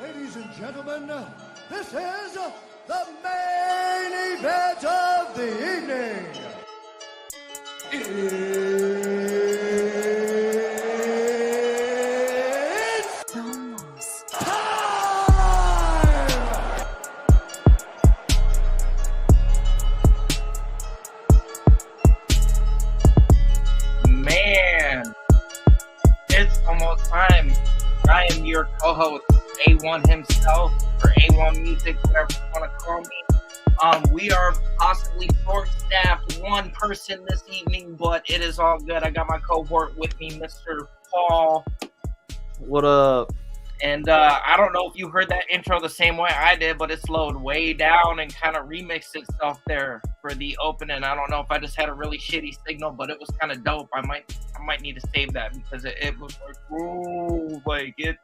Ladies and gentlemen, this is the main event of the evening. It's almost time! Man, it's almost time. I am your co-host, A1 himself, or A1 Music, whatever you want to call me. We are possibly short-staffed, one person this evening, but it is all good. I got my cohort with me, Mr. Paul. What up? And I don't know if you heard that intro the same way I did, but it slowed way down and kind of remixed itself there for the opening. I don't know if I just had a really shitty signal, but it was kind of dope. I might need to save that because it was like, ooh, like it.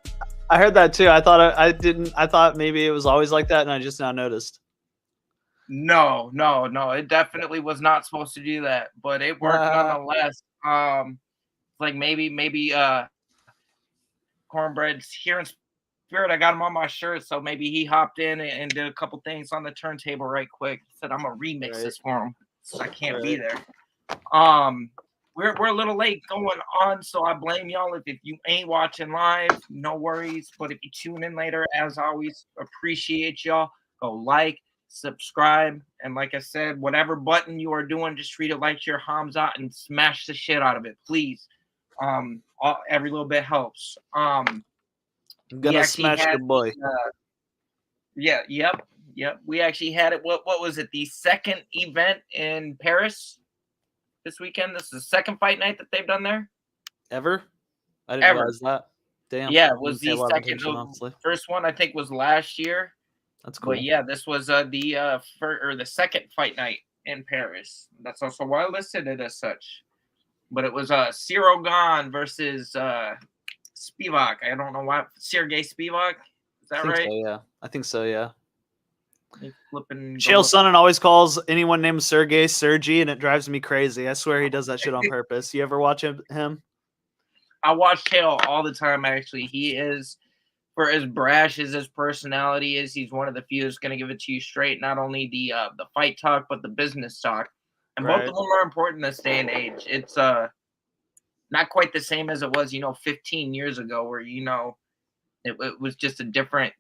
I heard that too. I thought maybe it was always like that, and I just now noticed. No. It definitely was not supposed to do that, but it worked nonetheless. Like maybe Cornbread's here in spirit. I got him on my shirt, so maybe he hopped in and did a couple things on the turntable right quick. Said I'm gonna remix this for him, so I can't be there. We're a little late going on, so I blame y'all if you ain't watching live. No worries, but if you tune in later, as always, appreciate y'all. Go like, subscribe, and like I said, whatever button you are doing, just treat it like your Hamza and smash the shit out of it, please. Every little bit helps. I'm gonna smash the boy. Yep. We actually had it. What was it? The second event in Paris this weekend. This is the second fight night that they've done there. Ever? I didn't realize that. Damn. Yeah, it was the second. First one I think was last year. That's cool. But yeah, this was the second fight night in Paris. That's also why I listed it as such. But it was Gane versus Spivac. I don't know why. Sergey Spivac. Is that right? So, yeah. I think so, yeah. Chael Sonnen always calls anyone named Sergey, and it drives me crazy. I swear he does that shit on purpose. You ever watch him? I watch Chael all the time, actually. He is, for as brash as his personality is, he's one of the few that's going to give it to you straight. Not only the fight talk, but the business talk. And both of them are important in this day and age. It's not quite the same as it was, 15 years ago, where, it was just a different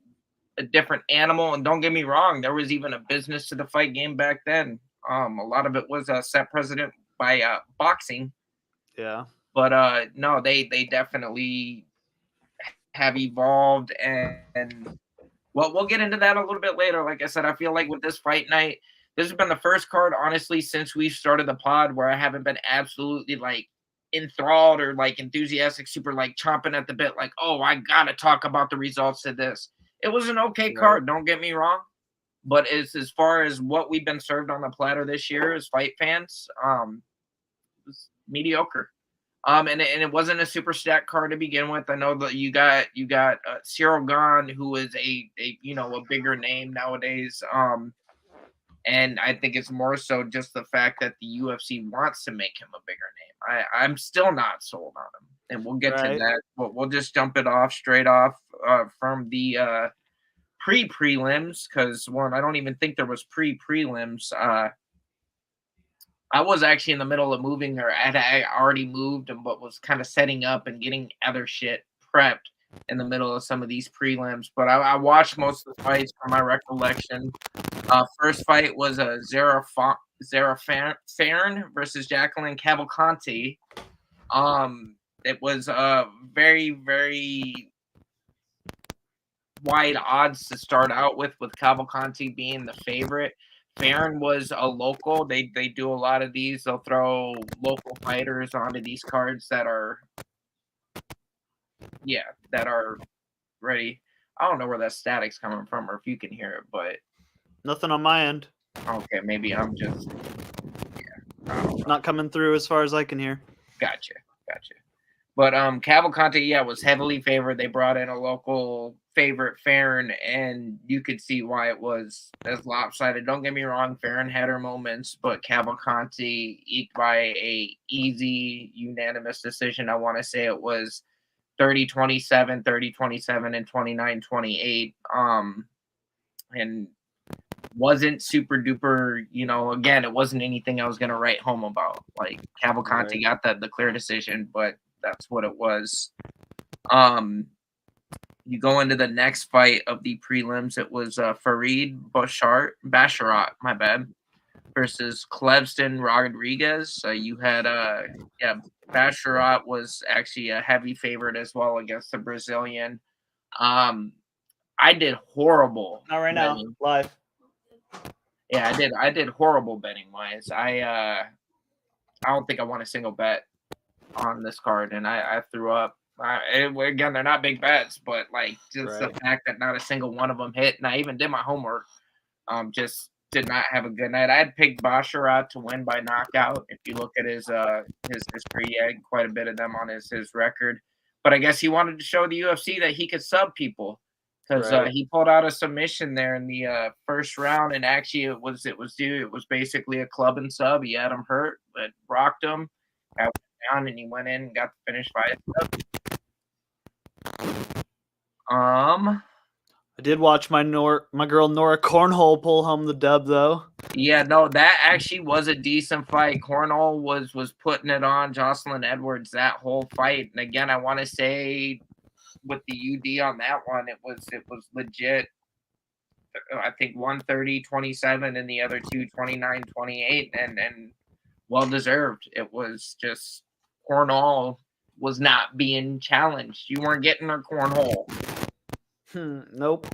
animal. And don't get me wrong, there was even a business to the fight game back then. A lot of it was set precedent by boxing. Yeah. But no, they definitely have evolved, and well, we'll get into that a little bit later. Like I said, I feel like with this fight night, this has been the first card, honestly, since we started the pod where I haven't been absolutely like enthralled or like enthusiastic, super like chomping at the bit, like, oh, I gotta talk about the results of this. It was an okay card, don't get me wrong, but as far as what we've been served on the platter this year as fight fans, it was mediocre. And it wasn't a super stacked card to begin with. I know that you got Cyril Gane, who is a bigger name nowadays. And I think it's more so just the fact that the UFC wants to make him a bigger name. I'm still not sold on him, and we'll get to that. But we'll just jump it off straight off from the pre-prelims, because one, I don't even think there was pre-prelims. I was actually in the middle of moving, or I already moved, but was kind of setting up and getting other shit prepped in the middle of some of these prelims. But I watched most of the fights from my recollection. First fight was Zara Farn versus Jacqueline Cavalcanti. It was very, very wide odds to start out with Cavalcanti being the favorite. Farron was a local. They do a lot of these. They'll throw local fighters onto these cards that are ready. I don't know where that static's coming from or if you can hear it, but nothing on my end. Okay, maybe I'm just not coming through as far as I can hear. Gotcha. But Cavalcanti, was heavily favored. They brought in a local favorite, Farron, and you could see why it was as lopsided. Don't get me wrong, Farron had her moments, but Cavalcanti eked by a easy, unanimous decision. I want to say it was 30-27, 30-27, and 29-28. And wasn't super duper, again, it wasn't anything I was going to write home about. Like, Cavalcanti got the clear decision, but that's what it was. You go into the next fight of the prelims. It was Farid Basharat, my bad, versus Clevston Rodriguez. You had Basharat was actually a heavy favorite as well against the Brazilian. I did horrible. Not right now, betting. live. Yeah, I did horrible betting wise. I don't think I won a single bet on this card, and I threw up. Again, they're not big bets, but like just the fact that not a single one of them hit, and I even did my homework. Just did not have a good night. I had picked Basharat to win by knockout. If you look at his history, he had quite a bit of them on his record. But I guess he wanted to show the UFC that he could sub people, because he pulled out a submission there in the first round, and actually it was basically a club and sub. He had him hurt, but rocked him, got down, and he went in and got the finish fight. I did watch my girl Nora Cornhole pull home the dub though. Yeah, no, that actually was a decent fight. Cornhole was putting it on Jocelyn Edwards that whole fight. And again, I want to say with the UD on that one, it was legit. I think 130-27 and the other two 29-28, and well deserved. It was just Cornhole was not being challenged. You weren't getting her Cornhole. Nope.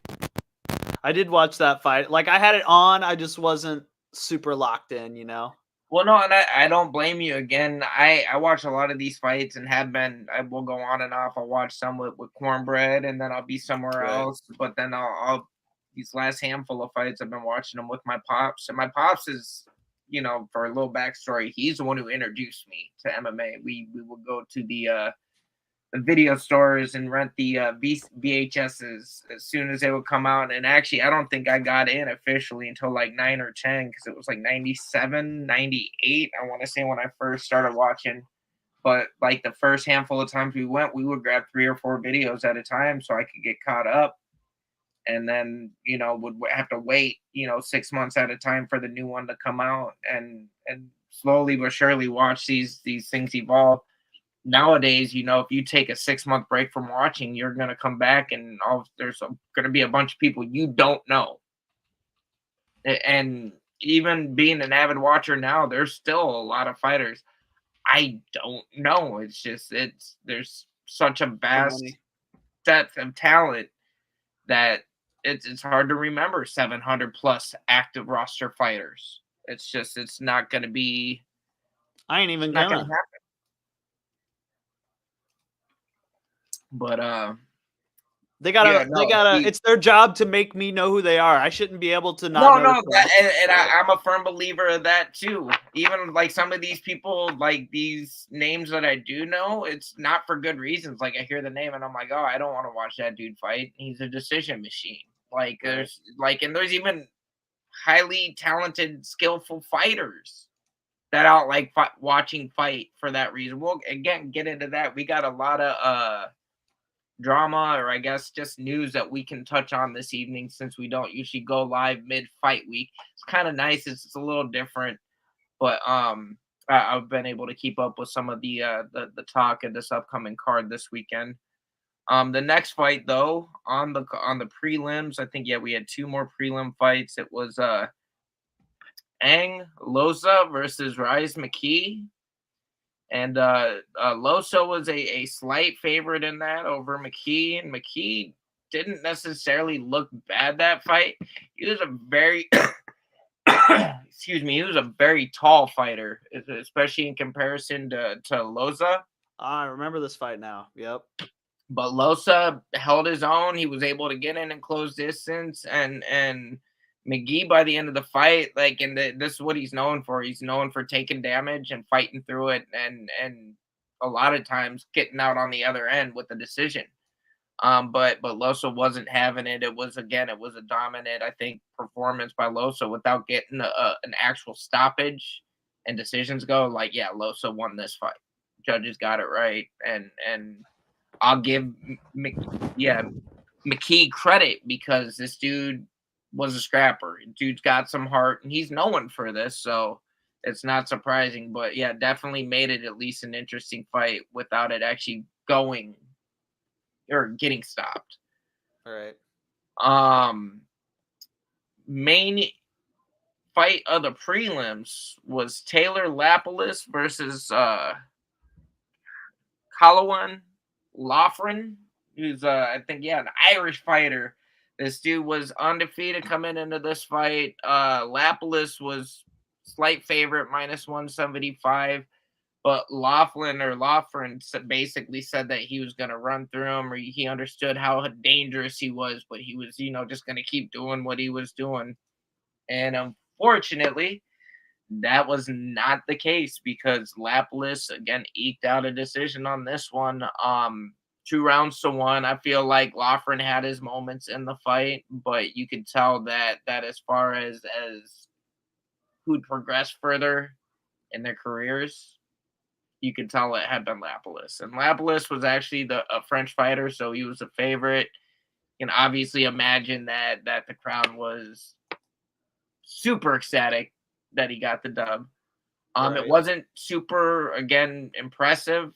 I did watch that fight. Like, I had it on, I just wasn't super locked in, Well, no, and I don't blame you. Again, I watch a lot of these fights and have been. I will go on and off. I'll watch some with Cornbread, and then I'll be somewhere else. But then I'll these last handful of fights, I've been watching them with my pops. And my pops is, for a little backstory, he's the one who introduced me to MMA. We would go to the video stores and rent the VHSs as soon as they would come out. And actually, I don't think I got in officially until like 9 or 10, because it was like 97, 98, I want to say, when I first started watching. But like the first handful of times we went, we would grab 3 or 4 videos at a time so I could get caught up. And then, would have to wait, 6 months at a time for the new one to come out, and slowly but surely watch these things evolve. Nowadays, if you take a 6-month break from watching, you're going to come back and there's going to be a bunch of people you don't know. And even being an avid watcher now, there's still a lot of fighters I don't know. It's just, there's such a vast depth of talent that it's hard to remember 700 plus active roster fighters. It's not going to be. I ain't even not gonna happen. But they gotta it's their job to make me know who they are. I shouldn't be able to not know. I'm a firm believer of that too. Even like some of these people, like these names that I do know, it's not for good reasons. Like I hear the name and I'm like, oh, I don't want to watch that dude fight. He's a decision machine. Like there's even highly talented, skillful fighters that I don't like watching fight for that reason. We'll again get into that. We got a lot of drama, or I guess just news that we can touch on this evening, since we don't usually go live mid-fight week. It's kind of nice. It's a little different, but I've been able to keep up with some of the talk of this upcoming card this weekend. The next fight though, on the prelims, I think we had 2 more prelim fights. It was Ang Loza versus Rise McKee. And Loso was a slight favorite in that over McKee, and McKee didn't necessarily look bad that fight. He was a very he was a very tall fighter, especially in comparison to Loza. I remember this fight now. Yep. But Losa held his own. He was able to get in and close distance, and McGee by the end of the fight, this is what he's known for. He's known for taking damage and fighting through it, and a lot of times getting out on the other end with the decision. But Losa wasn't having it. It was a dominant, I think, performance by Losa without getting an actual stoppage and decisions go. Losa won this fight. Judges got it right, and I'll give McKee credit because this dude was a scrapper. Dude's got some heart, and he's known for this, so it's not surprising. But yeah, definitely made it at least an interesting fight without it actually going or getting stopped. All right. Main fight of the prelims was Taylor Lapilus versus Callaway Loughran, who's I think an Irish fighter. This dude was undefeated coming into this fight. Lapilus was slight favorite, -175. But Loughran basically said that he was going to run through him, or he understood how dangerous he was, but he was, just going to keep doing what he was doing. And unfortunately, that was not the case because Lapilus, again, eked out a decision on this one. 2-1. I feel like Loughran had his moments in the fight, but you could tell that as far as who'd progressed further in their careers, you could tell it had been Lapilus. And Lapilus was actually a French fighter, so he was a favorite. You can obviously imagine that the crowd was super ecstatic that he got the dub. Right. It wasn't super, again, impressive.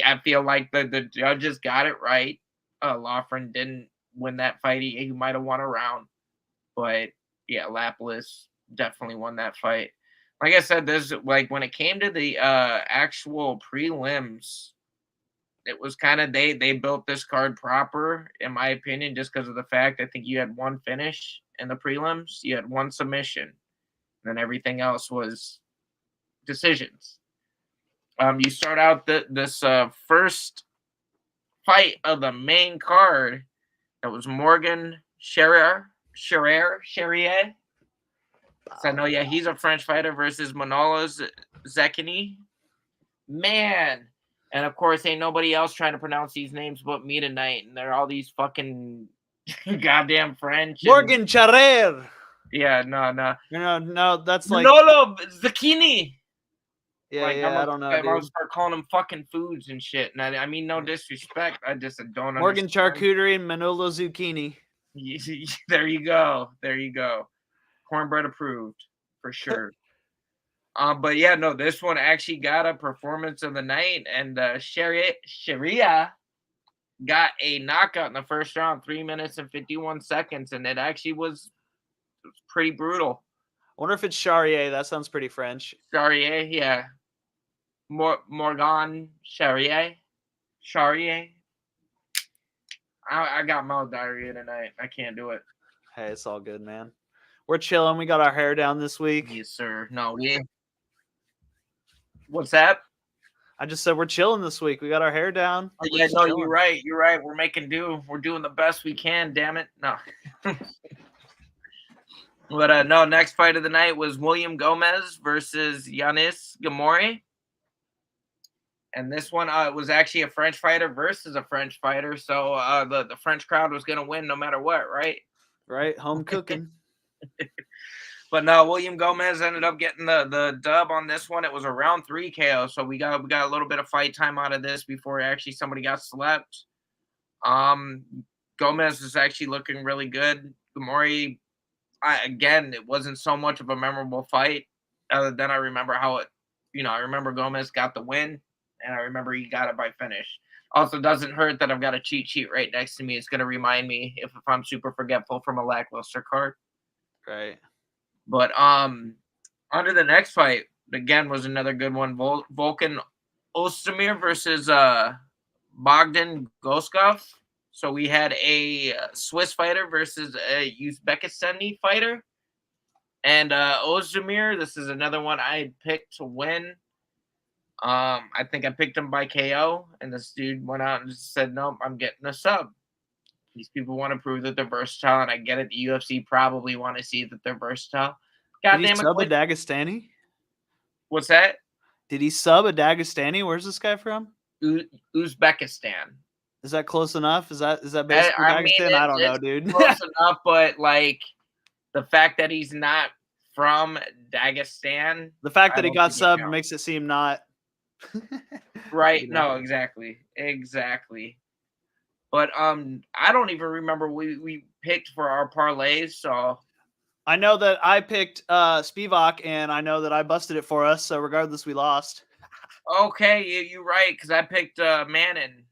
I feel like the judges got it right. Loughran didn't win that fight. He might have won a round. But yeah, Lapilus definitely won that fight. Like I said, when it came to the actual prelims, it was kind of they built this card proper, in my opinion, just because of the fact I think you had one finish in the prelims, you had one submission, and then everything else was decisions. You start out this first fight of the main card. That was Morgan Charrier. So no, yeah, he's a French fighter versus Manolo Zekini. Man. And of course, ain't nobody else trying to pronounce these names but me tonight. And they're all these fucking goddamn French. Morgan Charrier. Yeah, no. No, that's like Manolo Zekini. Yeah, I don't know. I'm gonna start calling them fucking foods and shit. And I mean, no disrespect. I just don't understand. Morgan Charcuterie and Manolo Zucchini. There you go. Cornbread approved for sure. But yeah, no, this one actually got a performance of the night, and Sharia got a knockout in the first round, 3 minutes and 51 seconds, and it actually was pretty brutal. I wonder if it's Charrier. That sounds pretty French. Charrier, yeah. Morgan Charrier. I got mouth diarrhea tonight. I can't do it. Hey, it's all good, man. We're chilling. We got our hair down this week. Yes, sir. No, what's that? I just said we're chilling this week. We got our hair down. Oh, yeah, no, you're right. We're making do. We're doing the best we can. Damn it. No. But no, next fight of the night was William Gomez versus Yanis Gamori. And this one was actually a French fighter versus a French fighter. So the French crowd was going to win no matter what, right? Right. Home cooking. But no, William Gomez ended up getting the dub on this one. It was a round 3 KO. So we got a little bit of fight time out of this before actually somebody got slept. Gomez is actually looking really good. Gamori, again, it wasn't so much of a memorable fight, other than I remember how it, I remember Gomez got the win, and I remember he got it by finish. Also, doesn't hurt that I've got a cheat sheet right next to me. It's going to remind me if I'm super forgetful from a lackluster card. Right. But under the next fight, again, was another good one. Volkan Ozdemir versus Bogdan Goskov. So we had a Swiss fighter versus a Uzbekistani fighter. And Ozdemir, this is another one I had picked to win. I think I picked him by KO, and this dude went out and just said, "Nope, I'm getting a sub." These people want to prove that they're versatile, and I get it. The UFC probably want to see that they're versatile. Did he sub a Dagestani? What's that? Did he sub a Dagestani? Where's this guy from? Uzbekistan. Is that close enough? Is that basically Dagestan? I don't know, dude. Close enough, but like the fact that he's not from Dagestan. The fact that he got subbed makes it seem not. Right. No, exactly. But I don't even remember we picked for our parlays. So I know that I picked Spivac, and I know that I busted it for us. So regardless, we lost. okay, you're right because I picked Manning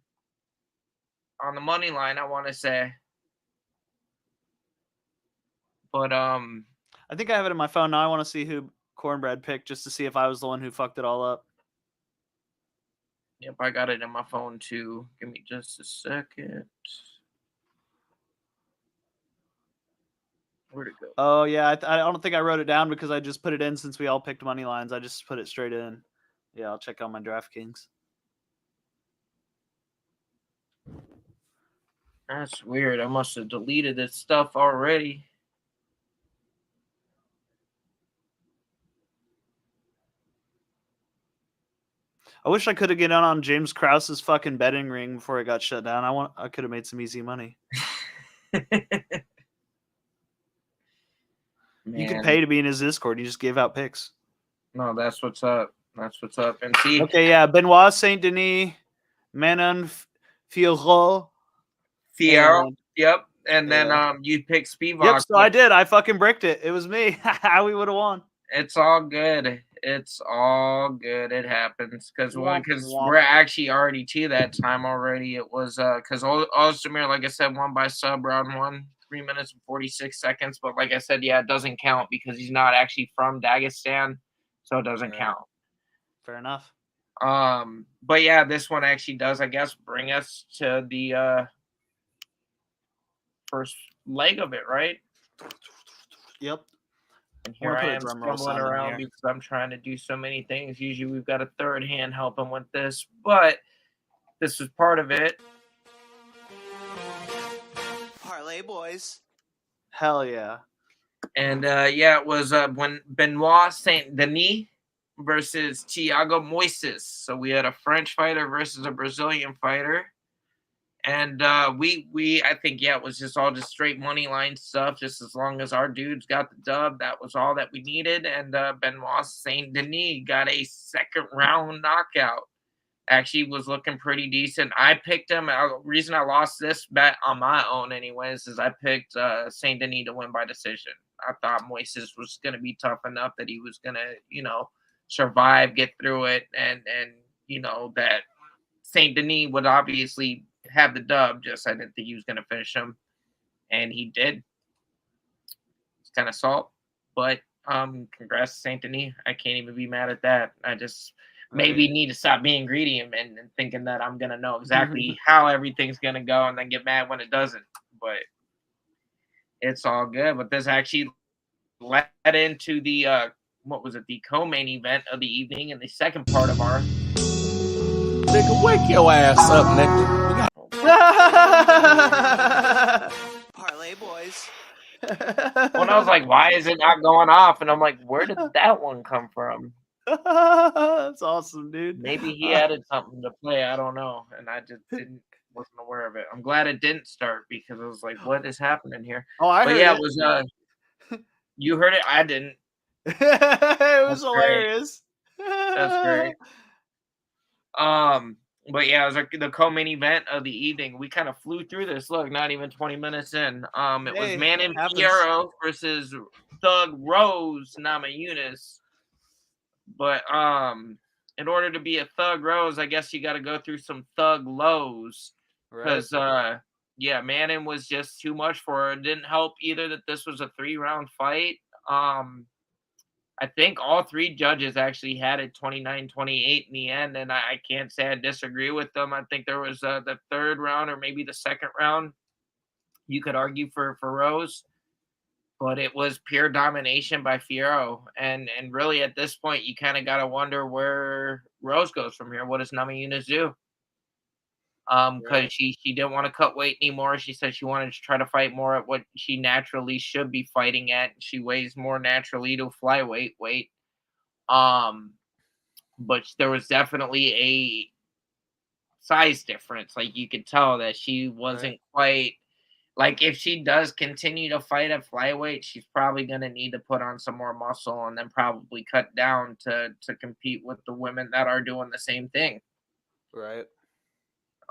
on the money line. I want to say, but I think I have it in my phone now. I want to see who Cornbread picked just to see if I was the one who fucked it all up. yep, I got it in my phone too. Give me just a second. Where'd it go? Oh yeah, I don't think I wrote it down because I just put it in since we all picked money lines. I just put it straight in. Yeah, I'll check out my DraftKings. That's weird. I must have deleted this stuff already. I wish I could have gotten on James Krause's fucking betting ring before it got shut down. I could have made some easy money. You can pay to be in his Discord. He just gave out picks. No, that's what's up. That's what's up. And see, okay, yeah, Benoit Saint Denis, Manon Fiorot. Yep. And then you pick Spivak. Yep, so I did. I fucking bricked it. It was me. How we would have won. It's all good. It's all good. It happens because we're actually already to that time already. It was because Ozdemir, like I said, won by sub round 1, 3 minutes and 46 seconds. But like I said, yeah, it doesn't count because he's not actually from Dagestan, so it doesn't count. Fair enough. But yeah, this one actually does, I guess, bring us to the first leg of it, right? Yep. And here I am stumbling around because I'm trying to do so many things. Usually we've got a third hand helping with this, but this was part of it. Parlay boys. Hell yeah. And yeah, it was when Benoit Saint Denis versus Thiago Moises. So we had a French fighter versus a Brazilian fighter. And we I think, yeah, it was just all just straight money line stuff. Just as long as our dudes got the dub, that was all that we needed. And Benoit Saint Denis got a second round knockout. Actually was looking pretty decent. I picked him. The reason I lost this bet on my own anyways is I picked Saint Denis to win by decision. I thought Moises was going to be tough enough that he was going to, survive, get through it. And that Saint Denis would obviously have the dub, just I didn't think he was going to finish him, and he did. It's kind of salt, but congrats to Saint Denis. I can't even be mad at that. I just maybe need to stop being greedy and thinking that I'm going to know exactly how everything's going to go and then get mad when it doesn't, but it's all good. But this actually led into the the co-main event of the evening and the second part of our nigga, wake your ass up, nigga. Parlay boys. When I was like, why is it not going off? And I'm like, where did that one come from? That's awesome, dude. Maybe he added something to play. I don't know. And I just wasn't aware of it. I'm glad it didn't start because I was like, what is happening here? Oh, I heard it was you heard it? I didn't. It was hilarious. That's great. But yeah, it was the co-main event of the evening. We kind of flew through this. Look, not even 20 minutes in. It was Manning Fierro versus Thug Rose Namajunas. But in order to be a Thug Rose, I guess you got to go through some Thug lows. Because Manning was just too much for her. It didn't help either that this was a 3-round fight. I think all 3 judges actually had it 29-28 in the end, and I can't say I disagree with them. I think there was the 3rd round or maybe the 2nd round. You could argue for Rose, but it was pure domination by Fierro. And really at this point, you kind of got to wonder where Rose goes from here. What does Namajunas do? Because she didn't want to cut weight anymore. She said she wanted to try to fight more at what she naturally should be fighting at. She weighs more naturally to flyweight weight. But there was definitely a size difference. Like you could tell that she wasn't quite like if she does continue to fight at flyweight, she's probably gonna need to put on some more muscle and then probably cut down to compete with the women that are doing the same thing. Right.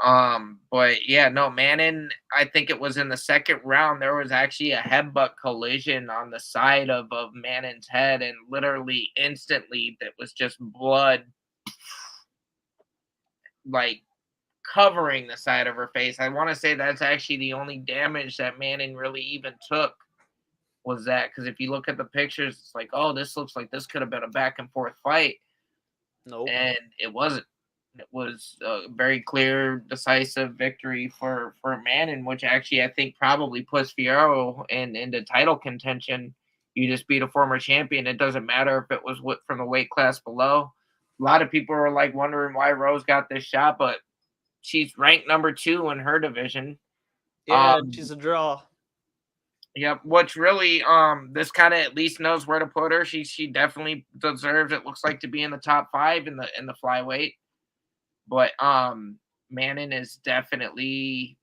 But yeah, no, Manning, I think it was in the second round, there was actually a headbutt collision on the side of Manning's head, and literally instantly that was just blood like covering the side of her face. I want to say that's actually the only damage that Manning really even took was that, because if you look at the pictures, it's like, oh, this looks like this could have been a back and forth fight. Nope. And it wasn't. It was a very clear, decisive victory for Manning, which actually I think probably puts Fierro into title contention. You just beat a former champion. It doesn't matter if it was from the weight class below. A lot of people are like wondering why Rose got this shot, but she's ranked number 2 in her division. Yeah, she's a draw. Yep. What's really this kind of at least knows where to put her. She definitely deserves, it looks like, to be in the top 5 in the flyweight. But Manning is definitely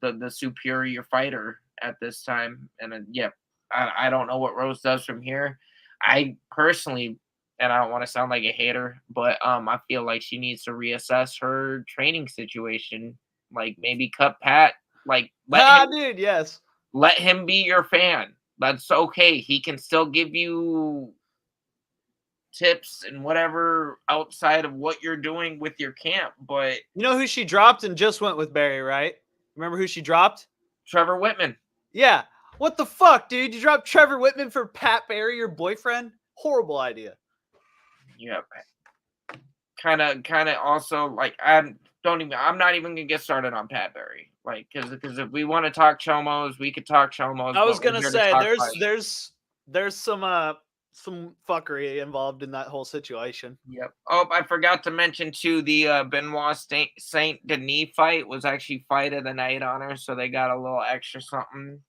the superior fighter at this time. And yeah, I don't know what Rose does from here. I personally, and I don't want to sound like a hater, but I feel like she needs to reassess her training situation. Like maybe cut Pat. Like Dude, yes. let him be your fan. That's okay. He can still give you tips and whatever outside of what you're doing with your camp. But You know who she dropped and just went with Barry, right? Remember who she dropped? Trevor Whitman. Yeah. What the fuck, dude? You dropped Trevor Whitman for Pat Barry, your boyfriend? Horrible idea. Yeah. Kind of also like I'm not even gonna get started on Pat Barry. Like because if we want to talk chomos, we could talk chomos. I was but we're gonna here to say talk fight. there's some fuckery involved in that whole situation. Yep. Oh, I forgot to mention too, the Benoit Saint Denis fight was actually fight of the night on her, so they got a little extra something.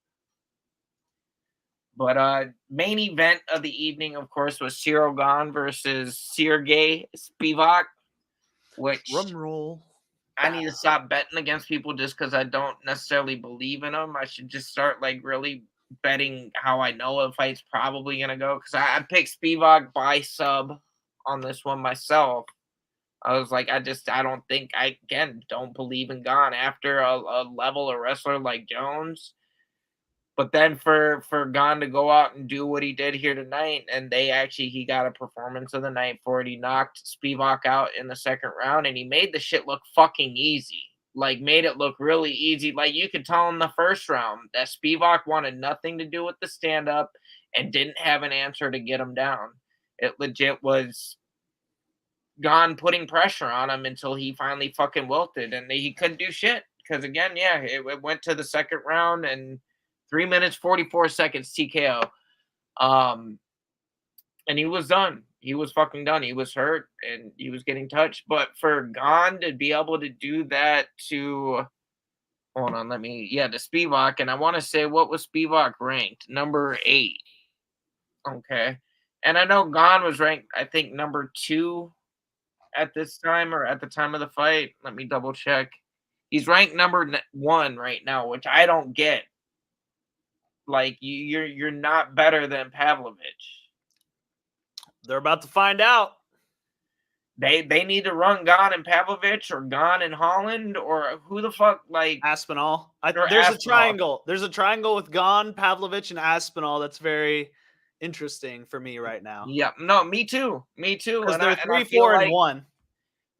But main event of the evening, of course, was Cyril Gane versus Gane Spivac, which Drum roll. I need to stop betting against people just because I don't necessarily believe in them. I should just start like really betting how I know a fight's probably gonna go. Because I picked Spivac by sub on this one myself. I was like, I don't think I don't believe in Gane after a level of wrestler like Jones. But then for Gane to go out and do what he did here tonight, and he got a performance of the night for it. He knocked Spivac out in the second round, and he made the shit look fucking easy. Like, made it look really easy. Like, you could tell in the first round that Spivac wanted nothing to do with the stand-up and didn't have an answer to get him down. It legit was Gane putting pressure on him until he finally fucking wilted, and he couldn't do shit. Because, again, yeah, it went to the second round, and 3 minutes, 44 seconds TKO. And he was done. He was fucking done. He was hurt and he was getting touched. But for Gane to be able to do that to to Spivac, and I want to say, what was Spivac ranked? Number 8. Okay. And I know Gane was ranked, I think, number 2 at this time, or at the time of the fight. Let me double check. He's ranked number 1 right now, which I don't get. Like, you're not better than Pavlovich. They're about to find out. They need to run Gane and Pavlovich, or Gane and Holland, or who the fuck, like Aspinall. There's Aspinall. a triangle. There's a triangle with Gane, Pavlovich, and Aspinall. That's very interesting for me right now. Yeah, no, me too. Because And they're 3, 4, and 1.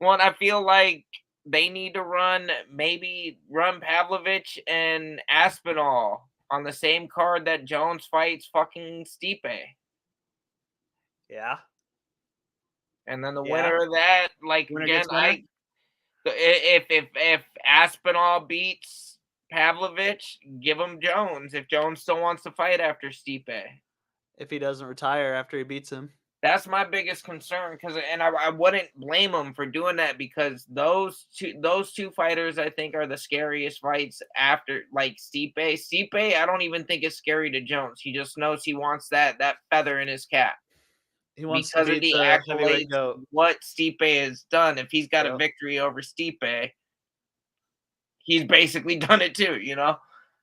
Well, I feel like they need to run Pavlovich and Aspinall on the same card that Jones fights fucking Stipe. Yeah. And then the winner of that, like, Winner again, gets winner? if Aspinall beats Pavlovich, give him Jones. If Jones still wants to fight after Stipe, If he doesn't retire after he beats him. that's my biggest concern. And I wouldn't blame him for doing that, because those two fighters, I think, are the scariest fights after, like, Stipe. Stipe, I don't even think is scary to Jones. He just knows he wants that feather in his cap. He wants Because to of beat the the heavyweight accolades, goat. what Stipe has done. If he's got a Yep. victory over Stipe, he's basically done it too, you know?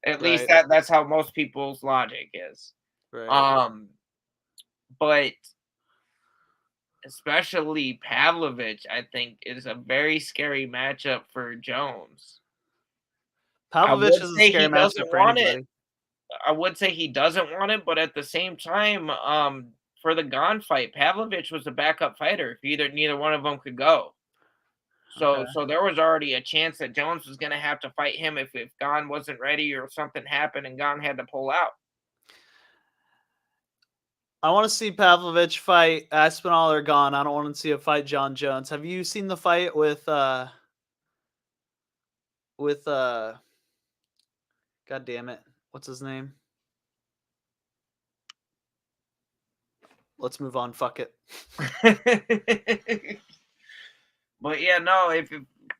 At least Right. that's how most people's logic is. Right. But especially Pavlovich, I think is a very scary matchup for Jones. I Pavlovich would is a say scary he doesn't matchup for want it. anybody. I would say he doesn't want it, but at the same time, for the Gane fight, Pavlovich was a backup fighter if neither one of them could go. Okay. So there was already a chance that Jones was going to have to fight him if Gane wasn't ready or something happened and Gane had to pull out. I want to see Pavlovich fight Aspinall or Gane. I don't want to see a fight John Jones. Have you seen the fight with God damn it. What's his name? Let's move on. Fuck it. But yeah, no, if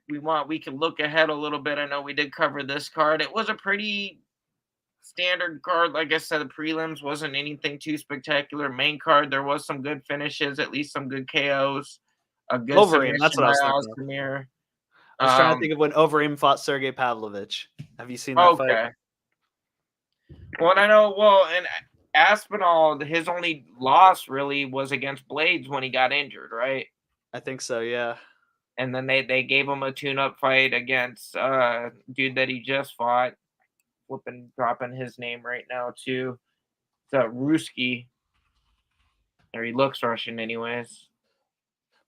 we want, we can look ahead a little bit. I know we did cover this card. It was a pretty standard card. Like I said, the prelims wasn't anything too spectacular. Main card, there was some good finishes, at least some good KOs. A good Overeem, that's submission what I by was thinking of. Ozdemir. I was trying to think of when Overeem fought Sergey Pavlovich. Have you seen that fight? Okay. Well, and I know, and Aspinall, his only loss really was against Blades when he got injured, right? I think so, yeah. And then they gave him a tune-up fight against dude that he just fought. Dropping his name right now too. It's Ruski. Or he looks Russian anyways.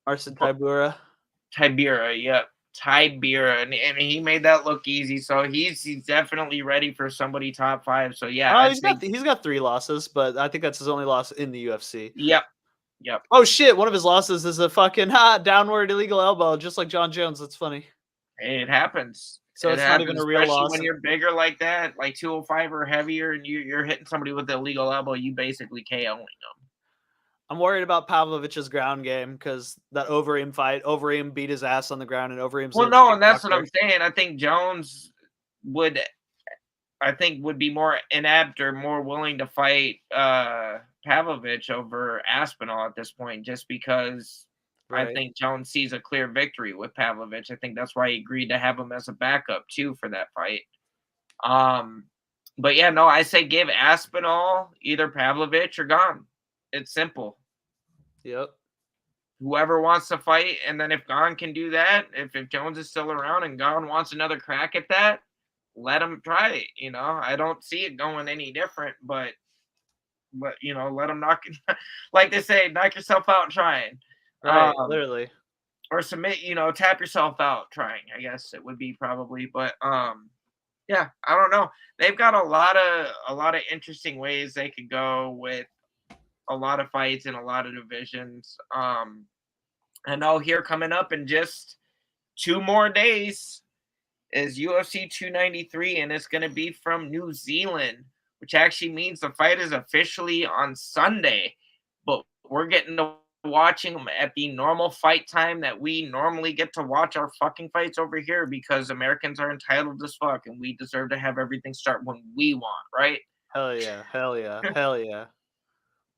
Arsen Tybura. Tybura, yep. Tybura. And he made that look easy. So he's definitely ready for somebody top 5. So yeah. He's got 3 losses, but I think that's his only loss in the UFC. Yep. Oh shit, one of his losses is a fucking downward illegal elbow, just like John Jones. That's funny. It happens. So it's not even a real loss. When you're bigger like that, like 205 or heavier, and you're hitting somebody with the illegal elbow, you basically KOing them. I'm worried about Pavlovich's ground game because that Overeem fight, Overeem beat his ass on the ground, and Overeem's and that's what I'm saying. I think Jones would be more inept or more willing to fight Pavlovich over Aspinall at this point, just because I think Jones sees a clear victory with Pavlovich. I think that's why he agreed to have him as a backup too for that fight. But yeah, no, I say give Aspinall either Pavlovich or Gane. It's simple. Yep. Whoever wants to fight, and then if Gane can do that, if Jones is still around and Gane wants another crack at that, let him try it. You know, I don't see it going any different, but you know, let him knock it. Like they say, knock yourself out trying. Right, literally. Or submit, you know, tap yourself out trying, I guess it would be probably. But yeah, I don't know. They've got a lot of interesting ways they could go with a lot of fights in a lot of divisions. I know here coming up in just 2 more days is UFC 293, and it's going to be from New Zealand, which actually means the fight is officially on Sunday, but we're getting to watching them at the normal fight time that we normally get to watch our fucking fights over here, because Americans are entitled as fuck and we deserve to have everything start when we want, right? Hell yeah. Hell yeah.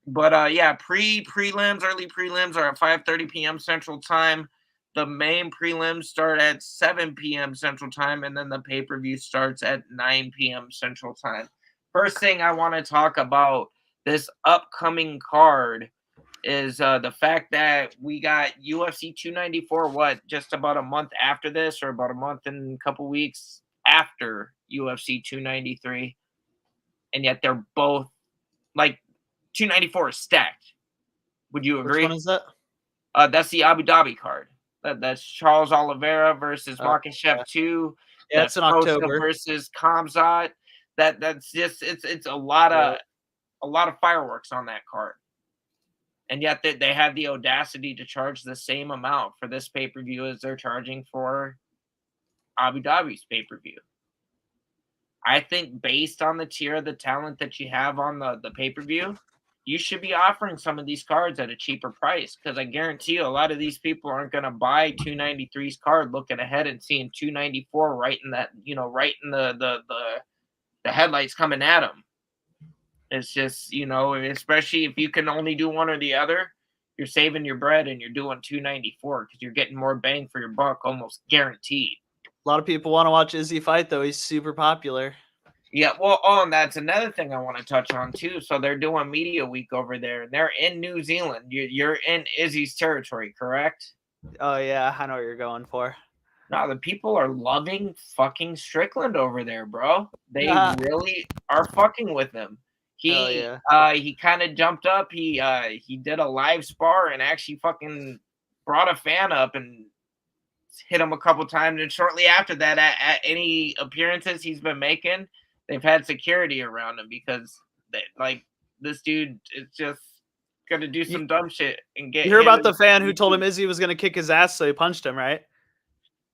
But yeah, prelims, early prelims are at 5:30 p.m. Central Time. The main prelims start at 7 p.m. Central Time, and then the pay-per-view starts at 9 p.m. Central Time. First thing I want to talk about this upcoming card is the fact that we got UFC 294, just about a month after this, or about a month and a couple weeks after UFC 293. And yet they're both, like, 294 is stacked. Would you agree? Which one is that? That's the Abu Dhabi card. That's Charles Oliveira versus Makhachev 2. Yeah, it's in October. Versus Khamzat. That's just it's a lot of fireworks on that card. And yet they had the audacity to charge the same amount for this pay-per-view as they're charging for Abu Dhabi's pay-per-view. I think based on the tier of the talent that you have on the pay-per-view, you should be offering some of these cards at a cheaper price, because I guarantee you a lot of these people aren't going to buy 293's card looking ahead and seeing 294 right in that, you know, right in the headlights coming at them. It's just, you know, especially if you can only do one or the other, you're saving your bread and you're doing 294 because you're getting more bang for your buck, almost guaranteed. A lot of people want to watch Izzy fight, though. He's super popular. Yeah, well, and that's another thing I want to touch on too. So they're doing media week over there, and they're in New Zealand. You're in Izzy's territory, correct? Oh yeah, I know what you're going for. No, the people are loving fucking Strickland over there, bro. They Ah, really are fucking with him. hell He yeah. he kind of jumped up. He did a live spar and actually fucking brought a fan up and hit him a couple times. And shortly after that, at any appearances he's been making, they've had security around him because like this dude is just gonna do You, some dumb shit and get you hear hit. about the fan who told him Izzy was gonna kick his ass, so he punched him, right?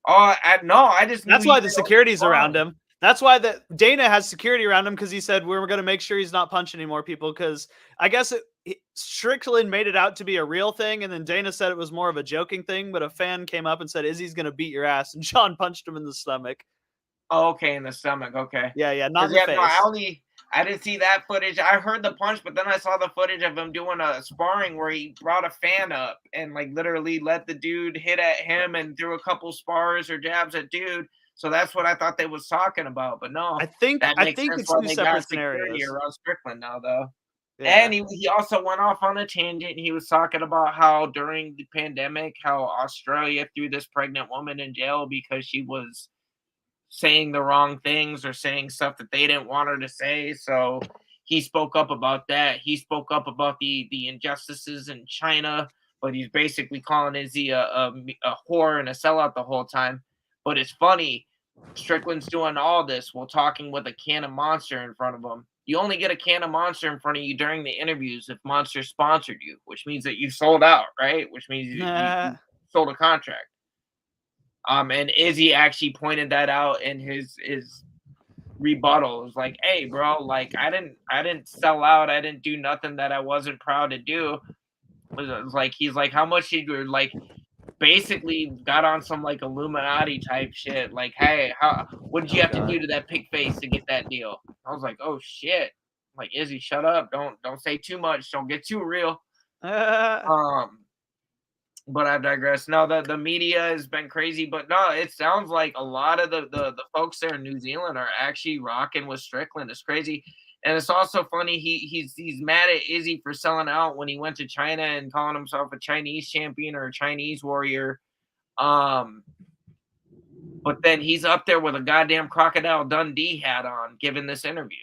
Oh, no, I just knew That's he why the did security's all around wrong. him. That's why Dana has security around him because he said we're going to make sure he's not punching any more people. Because I guess Strickland made it out to be a real thing, and then Dana said it was more of a joking thing. But a fan came up and said Izzy's going to beat your ass, and John punched him in the stomach. Oh, okay, in the stomach. Okay. Yeah, not in the Yeah, no, face. I didn't see that footage. I heard the punch, but then I saw the footage of him doing a sparring where he brought a fan up and like literally let the dude hit at him and threw a couple spars or jabs at dude. So that's what I thought they was talking about. But no, I think that makes sense it's why two they got separate security scenarios. around Strickland now, though. Yeah. And he also went off on a tangent. He was talking about how during the pandemic, how Australia threw this pregnant woman in jail because she was saying the wrong things or saying stuff that they didn't want her to say. So he spoke up about that. He spoke up about the injustices in China, but he's basically calling Izzy a whore and a sellout the whole time. But it's funny, Strickland's doing all this while talking with a can of Monster in front of him. You only get a can of Monster in front of you during the interviews if Monster sponsored you, which means that you sold out, right? Which means you sold a contract. And Izzy actually pointed that out in his rebuttal. It was like, hey, bro, like I didn't sell out. I didn't do nothing that I wasn't proud to do. It was like he's like, how much did you like basically got on some like Illuminati type shit. Like, hey, what did you have to do to that pig face to get that deal? I was like, oh shit. Like, Izzy, shut up. Don't say too much. Don't get too real. But I digress. No, the media has been crazy, but no, it sounds like a lot of the folks there in New Zealand are actually rocking with Strickland. It's crazy. And it's also funny, he's mad at Izzy for selling out when he went to China and calling himself a Chinese champion or a Chinese warrior. But then he's up there with a goddamn Crocodile Dundee hat on giving this interview.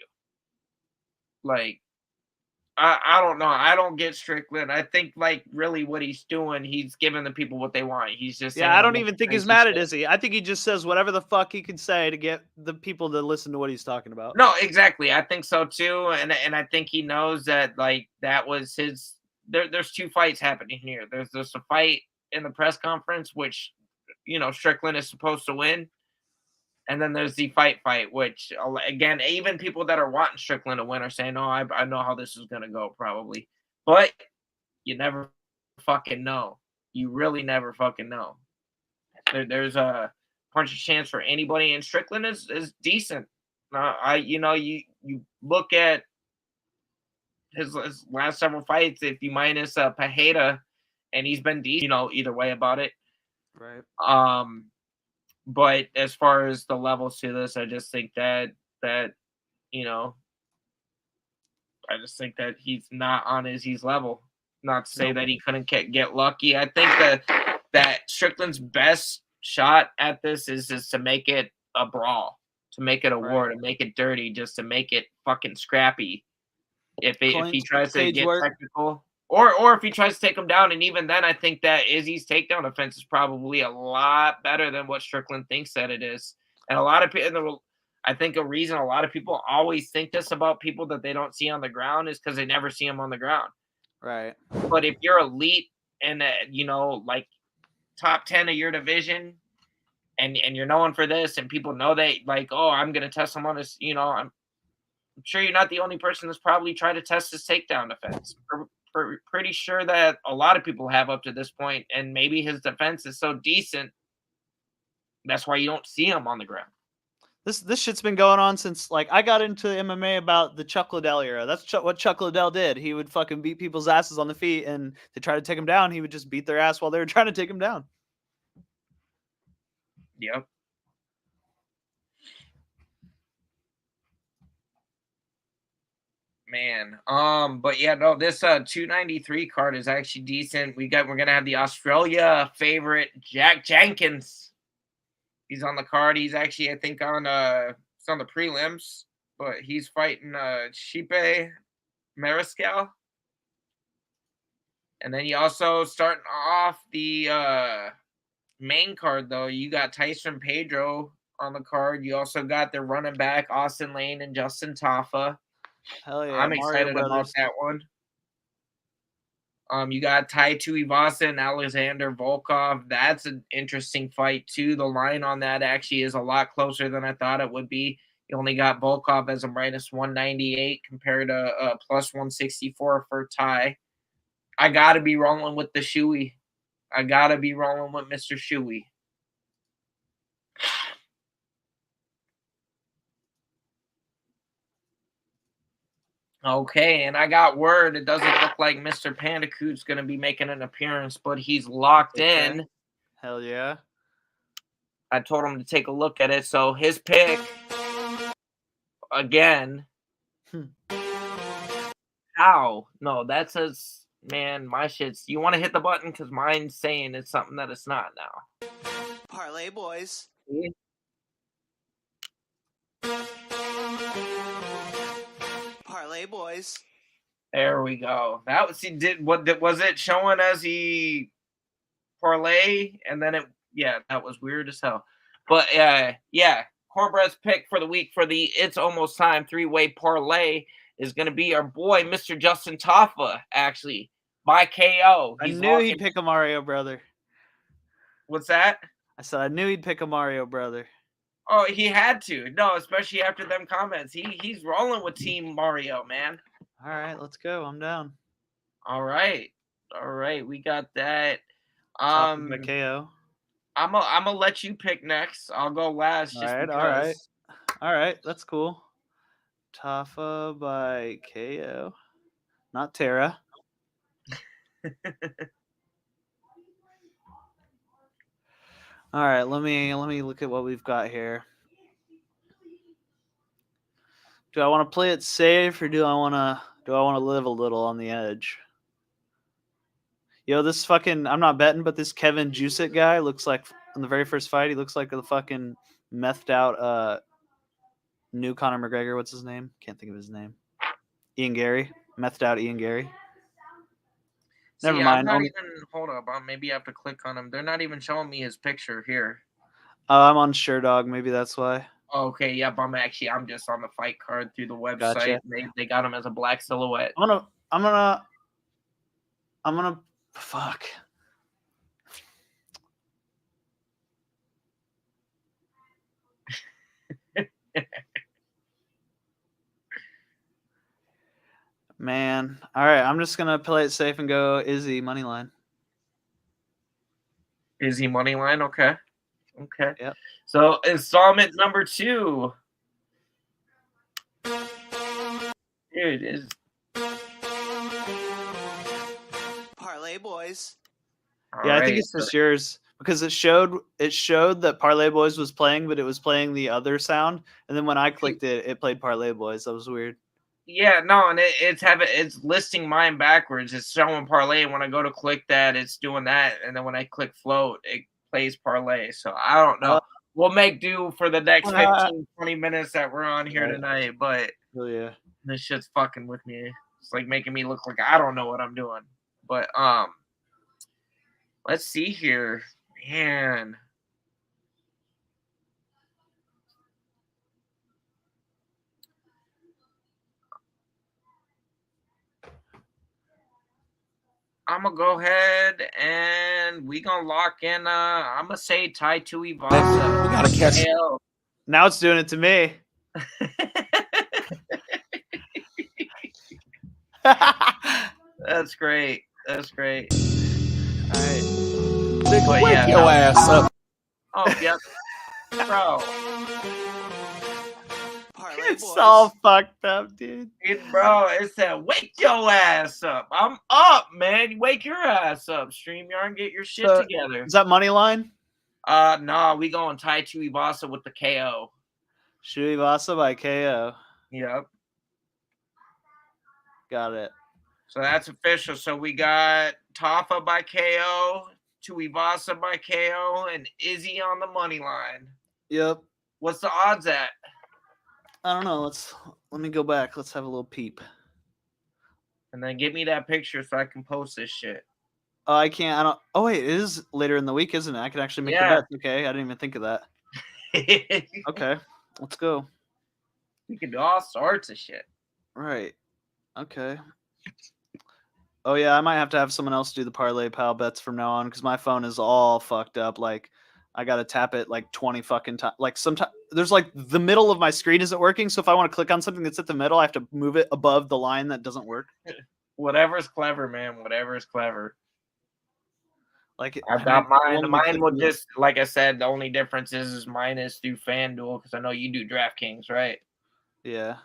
Like, I don't know. I don't get Strickland. I think like really what he's doing, he's giving the people what they want. He's just I don't even think he's mad at Izzy. I think he just says whatever the fuck he can say to get the people to listen to what he's talking about. No, exactly. I think so too. And I think he knows that like that was his there's two fights happening here. There's a fight in the press conference, which Strickland is supposed to win. And then there's the fight, which again, even people that are wanting Strickland to win are saying, "Oh, I know how this is gonna go, probably." But you never fucking know. You really never fucking know. There's a bunch of chance for anybody, and Strickland is decent. You look at his last several fights. If you minus Pajeda, and he's been decent. Either way about it. Right. But as far as the levels to this, I just think that I just think that he's not on Izzy's level. Not to say that he couldn't get lucky. I think that Strickland's best shot at this is to make it a brawl, to make it a war, to make it dirty, just to make it fucking scrappy. If he tries to get technical. Or if he tries to take him down, and even then, I think that Izzy's takedown defense is probably a lot better than what Strickland thinks that it is. And a lot of people, I think a reason a lot of people always think this about people that they don't see on the ground is because they never see them on the ground. Right. But if you're elite and like top 10 of your division, and you're known for this, and people know that, like, oh, I'm gonna test him on this, I'm sure you're not the only person that's probably tried to test his takedown defense. Pretty sure that a lot of people have up to this point, and maybe his defense is so decent that's why you don't see him on the ground. This shit's been going on since like I got into MMA about the Chuck Liddell era. That's what Chuck Liddell did. He would fucking beat people's asses on the feet, and to try to take him down, he would just beat their ass while they were trying to take him down. Yep. Man. But yeah, no, this 293 card is actually decent. We're gonna have the Australia favorite Jack Jenkins. He's on the card. He's actually, I think, on it's on the prelims, but he's fighting Chipe Mariscal. And then you also starting off the main card though. You got Tyson Pedro on the card. You also got their running back Austin Lane and Justin Tafa. Hell yeah, I'm Mario excited about Brothers. that one. You got Tai Tuivasa and Alexander Volkov. That's an interesting fight too. The line on that actually is a lot closer than I thought it would be. You only got Volkov as a minus 198 compared to plus 164 for Tai. I gotta be rolling with the Shoey. I gotta be rolling with Mr. Shoey. Okay, and I got word it doesn't look like Mr. Pandacoot's going to be making an appearance, but he's locked in. Hell yeah. I told him to take a look at it. So his pick, again. How? No, that says, man, my shit's. You want to hit the button? Because mine's saying it's something that it's not now. Parlay boys. See? Parlay boys. There we go. That was was it showing as he parlay and then that was weird as hell. But Cornbread's pick for the week for the It's Almost Time 3-way parlay is going to be our boy Mr. Justin Tafa, actually, by KO. I knew he'd pick a Mario brother. What's that? I said I knew he'd pick a Mario brother. Oh, he had to. No, especially after them comments. He's rolling with Team Mario, man. All right, let's go. I'm down. All right, we got that. By KO. I'm gonna let you pick next. I'll go last. All right, that's cool. Tafa by KO, not Tara. All right, let me look at what we've got here. Do I want to play it safe or do I want to live a little on the edge? Yo, this fucking, I'm not betting, but this Kevin Jusic guy looks like, in the very first fight, he looks like the fucking methed out new Conor McGregor. What's his name? Can't think of his name. Ian Gary. Methed out Ian Gary. Never mind. Hold up. Maybe I have to click on him. They're not even showing me his picture here. I'm on SureDog. Maybe that's why. Okay, yep. I'm just on the fight card through the website. Gotcha. They got him as a black silhouette. I'm gonna fuck. Man. All right, I'm just gonna play it safe and go Izzy moneyline. Izzy moneyline, okay. Okay. Yep. So installment number 2. Here it is. Parlay boys. I think it's just yours because it showed that Parlay Boys was playing, but it was playing the other sound, and then when I clicked it, it played Parlay Boys. That was weird. Yeah, no, and it's listing mine backwards. It's showing parlay, and when I go to click that, it's doing that, and then when I click float, it plays parlay. So I don't know. We'll make do for the next 15, 20 minutes that we're on here tonight, but yeah, this shit's fucking with me. It's like making me look like I don't know what I'm doing. But let's see here, man. I'm gonna go ahead and we gonna lock in. I'm gonna say Tai Tuivasa. We gotta catch. Now it's doing it to me. That's great. That's great. All right. Nigga, wake your ass up. Oh, yep. Bro. It's all fucked up, dude. Bro, it said, wake your ass up. I'm up, man. Wake your ass up, StreamYard. Get your shit together. Is that money line? No, we going Tai Tuivasa with the KO. Tuivasa by KO. Yep. Got it. So that's official. So we got Tafa by KO, Tuivasa by KO, and Izzy on the money line. Yep. What's the odds at? I don't know. Let me go back. Let's have a little peep. And then give me that picture so I can post this shit. Oh, I can't. I don't. Oh wait, it is later in the week, isn't it? I can actually make the Yeah. bets. Okay, I didn't even think of that. We Okay, let's go. can do all sorts of shit. Right. Okay. Oh yeah, I might have to have someone else do the parlay pal bets from now on because my phone is all fucked up. Like, I gotta tap it like 20 fucking times. Like sometimes there's like the middle of my screen isn't working, so if I want to click on something that's at the middle, I have to move it above the line that doesn't work. Whatever's clever, man. Whatever's clever. Like I've got mine. Mine will just, like I said, the only difference is mine is through FanDuel because I know you do DraftKings, right? Yeah.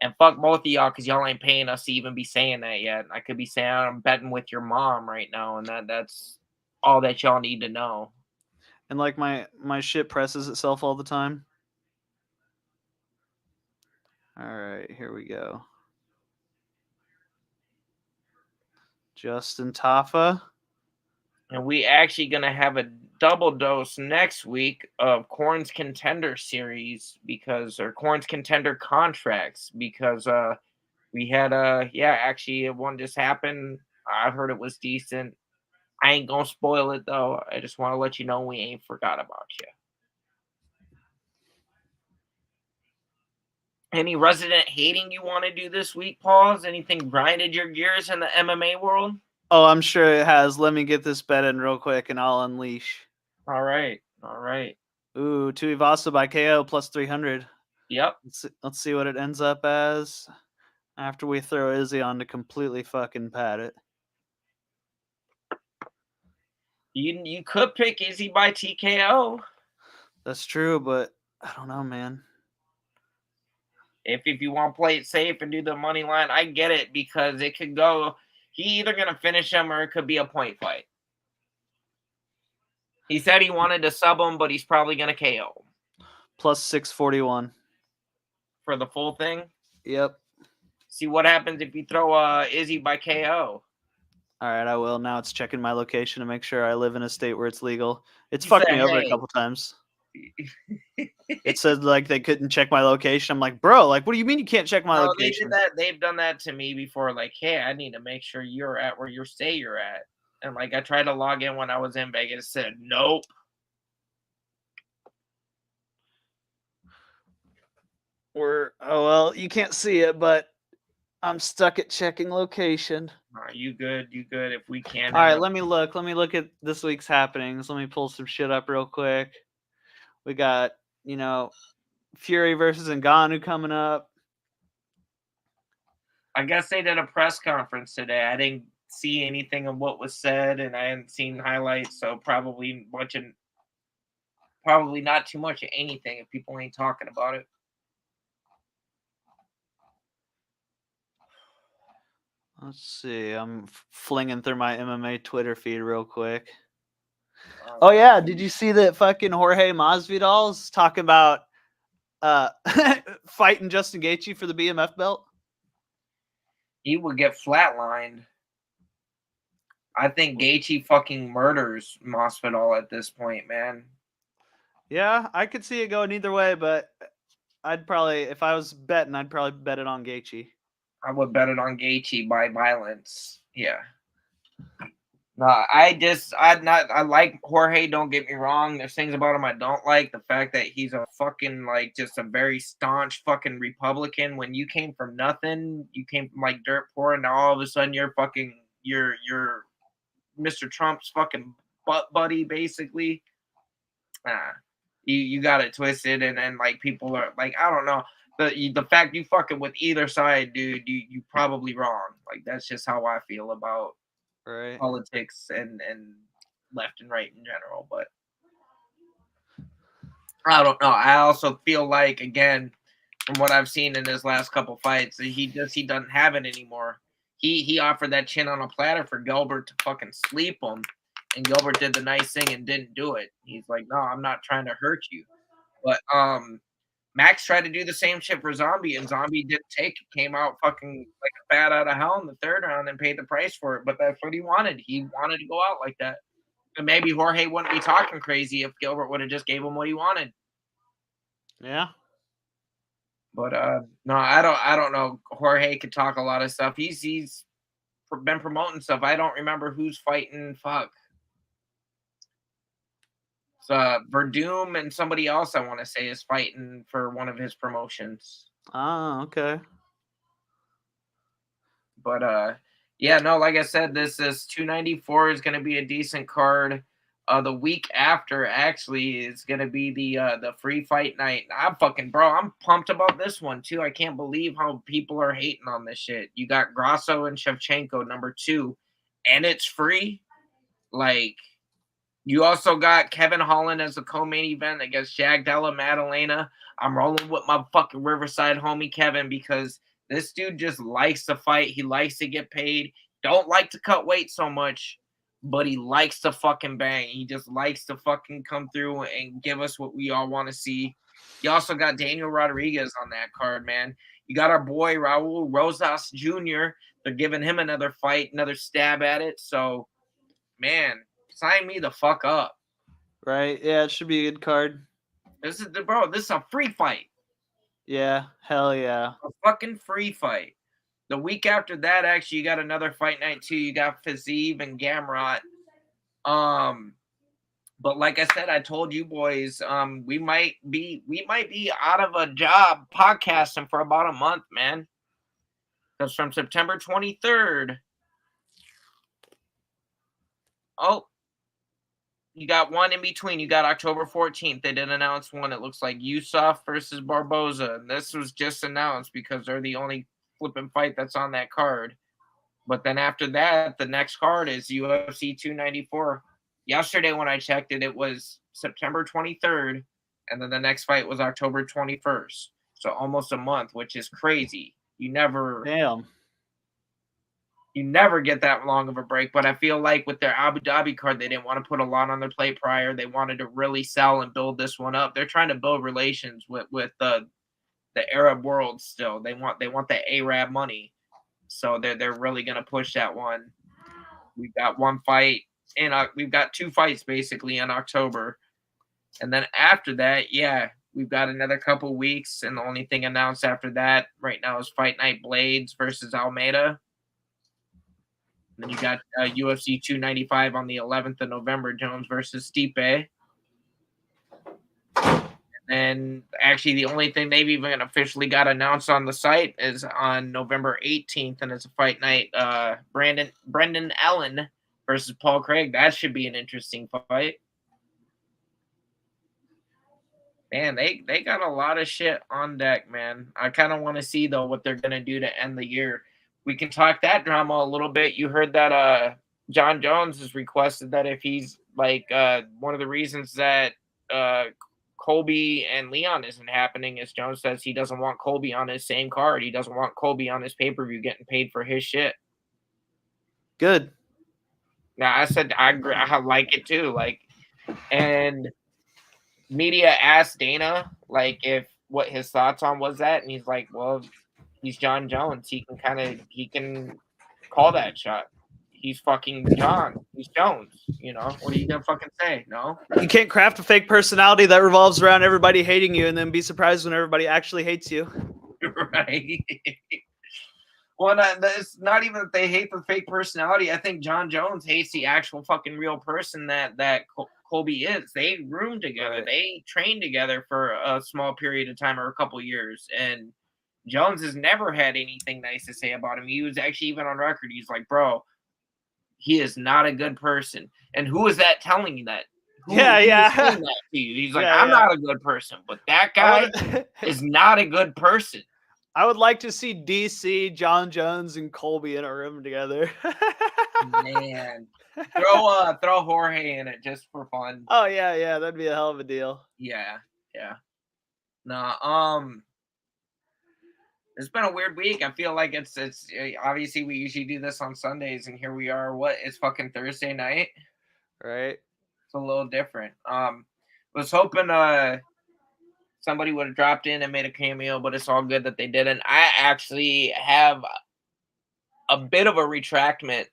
And fuck both of y'all because y'all ain't paying us to even be saying that yet. I could be saying I'm betting with your mom right now, and that's all that y'all need to know. And like my shit presses itself all the time. All right, here we go. Justin Tafa. And we actually gonna have a double dose next week of Corn's Contender series or Corn's Contender contracts because we had actually one just happened. I heard it was decent. I ain't gonna spoil it though. I just want to let you know we ain't forgot about you. Any resident hating you want to do this week, Pauls? Anything grinded your gears in the MMA world? Oh, I'm sure it has. Let me get this bet in real quick and I'll unleash. All right. All right. Ooh, Tuivasa by KO plus 300. Yep. Let's see what it ends up as after we throw Izzy on to completely fucking pad it. You could pick Izzy by TKO. That's true, but I don't know, man. If you want to play it safe and do the money line, I get it because it could go. He either gonna finish him or it could be a point fight. He said he wanted to sub him, but he's probably gonna KO Plus 641 for the full thing. Yep. See what happens if you throw Izzy by KO. All right, I will. Now it's checking my location to make sure I live in a state where it's legal. It's You fucked said, me over a hey. couple times. It said like they couldn't check my location. I'm like, bro, like, what do you mean you can't check my location? They did that. They've done that to me before. Like, hey, I need to make sure you're at where you say you're at. And like, I tried to log in when I was in Vegas. Said nope. Oh well, you can't see it, but I'm stuck at checking location. You good? You good? If we can. All right, let me look. Let me look at this week's happenings. Let me pull some shit up real quick. We got, Fury versus Ngannou coming up. I guess they did a press conference today. I didn't see anything of what was said, and I hadn't seen highlights, so probably not too much of anything if people ain't talking about it. Let's see. I'm flinging through my MMA Twitter feed real quick. Oh yeah, did you see that fucking Jorge Masvidal's talking about fighting Justin Gaethje for the BMF belt? He would get flatlined. I think Gaethje fucking murders Masvidal at this point, man. Yeah, I could see it going either way, but I'd probably, if I was betting, I'd probably bet it on Gaethje. I would bet it on Gaethje by violence. Yeah. No, I like Jorge, don't get me wrong. There's things about him I don't like. The fact that he's a fucking, like, just a very staunch fucking Republican. When you came from nothing, you came from, like, dirt poor, and now all of a sudden you're Mr. Trump's fucking butt buddy, basically. You got it twisted, and then, like, people are, like, I don't know. The fact you fucking with either side, dude, you probably wrong. Like, that's just how I feel about politics and left and right in general. But I don't know. I also feel like, again, from what I've seen in his last couple fights, he doesn't have it anymore. He offered that chin on a platter for Gilbert to fucking sleep him, and Gilbert did the nice thing and didn't do it. He's like, no, I'm not trying to hurt you. But Max tried to do the same shit for Zombie, and Zombie didn't take it. Came out fucking like a bat out of hell in the third round and paid the price for it. But that's what he wanted. He wanted to go out like that. And maybe Jorge wouldn't be talking crazy if Gilbert would have just gave him what he wanted. Yeah. But no, I don't know. Jorge could talk a lot of stuff. He's been promoting stuff. I don't remember who's fighting. Fuck. Verdum and somebody else I want to say is fighting for one of his promotions. Oh, okay. But yeah, no, like I said, this 294 is going to be a decent card. The week after actually is going to be the free fight night. I'm pumped about this one too. I can't believe how people are hating on this shit. You got Grasso and Shevchenko #2, and it's free. Like, you also got Kevin Holland as a co-main event against Jag Della Maddalena. I'm rolling with my fucking Riverside homie Kevin because this dude just likes to fight. He likes to get paid. Don't like to cut weight so much, but he likes to fucking bang. He just likes to fucking come through and give us what we all want to see. You also got Daniel Rodriguez on that card, man. You got our boy Raul Rosas Jr. They're giving him another fight, another stab at it. So, man, sign me the fuck up. Right. Yeah, it should be a good card. This is a free fight. Yeah. Hell yeah. A fucking free fight. The week after that, actually, you got another fight night too. You got Fiziev and Gamrot. But like I said, I told you boys, we might be out of a job podcasting for about a month, man. Because from September 23rd. Oh, you got one in between. You got October 14th. They did announce one. It looks like Yusuf versus Barboza. And this was just announced because they're the only flipping fight that's on that card. But then after that, the next card is UFC 294. Yesterday when I checked it, it was September 23rd. And then the next fight was October 21st. So almost a month, which is crazy. You never get that long of a break, but I feel like with their Abu Dhabi card, they didn't want to put a lot on their plate prior. They wanted to really sell and build this one up. They're trying to build relations with the Arab world still. They want the Arab money, so they're really gonna push that one. We've got one fight we've got two fights basically in October, and then after that, yeah, we've got another couple weeks, and the only thing announced after that right now is Fight Night Blades versus Almeida. Then you got UFC 295 on the 11th of November, Jones versus Stipe. And actually, the only thing they've even officially got announced on the site is on November 18th, and it's a fight night. Brendan Allen versus Paul Craig. That should be an interesting fight. Man, they got a lot of shit on deck, man. I kind of want to see, though, what they're going to do to end the year. We can talk that drama a little bit. You heard that John Jones has requested that if he's like one of the reasons that Colby and Leon isn't happening is Jones says he doesn't want Colby on his same card. He doesn't want Colby on his pay-per-view getting paid for his shit. Good. Now, I said I like it too. Like, and media asked Dana like if what his thoughts on was that, and he's like, well, he's John Jones. He can call that shot. He's fucking John. He's Jones. You know, what are you gonna fucking say? No? You can't craft a fake personality that revolves around everybody hating you and then be surprised when everybody actually hates you. Right. Well, it's not even that they hate the fake personality. I think John Jones hates the actual fucking real person that Colby is. They roomed together. Right. They trained together for a small period of time or a couple years, and Jones has never had anything nice to say about him. He was actually even on record. He's like, bro, he is not a good person. And who is that telling you that? Who is saying that to you? He's like, I'm not a good person, but that guy is not a good person. I would like to see DC, John Jones, and Colby in a room together. Man, throw Jorge in it just for fun. Oh yeah, that'd be a hell of a deal. Yeah. No, it's been a weird week. I feel like it's obviously we usually do this on Sundays, and here we are. It's fucking Thursday night, right? It's a little different. Was hoping somebody would have dropped in and made a cameo, but it's all good that they didn't. I actually have a bit of a retractment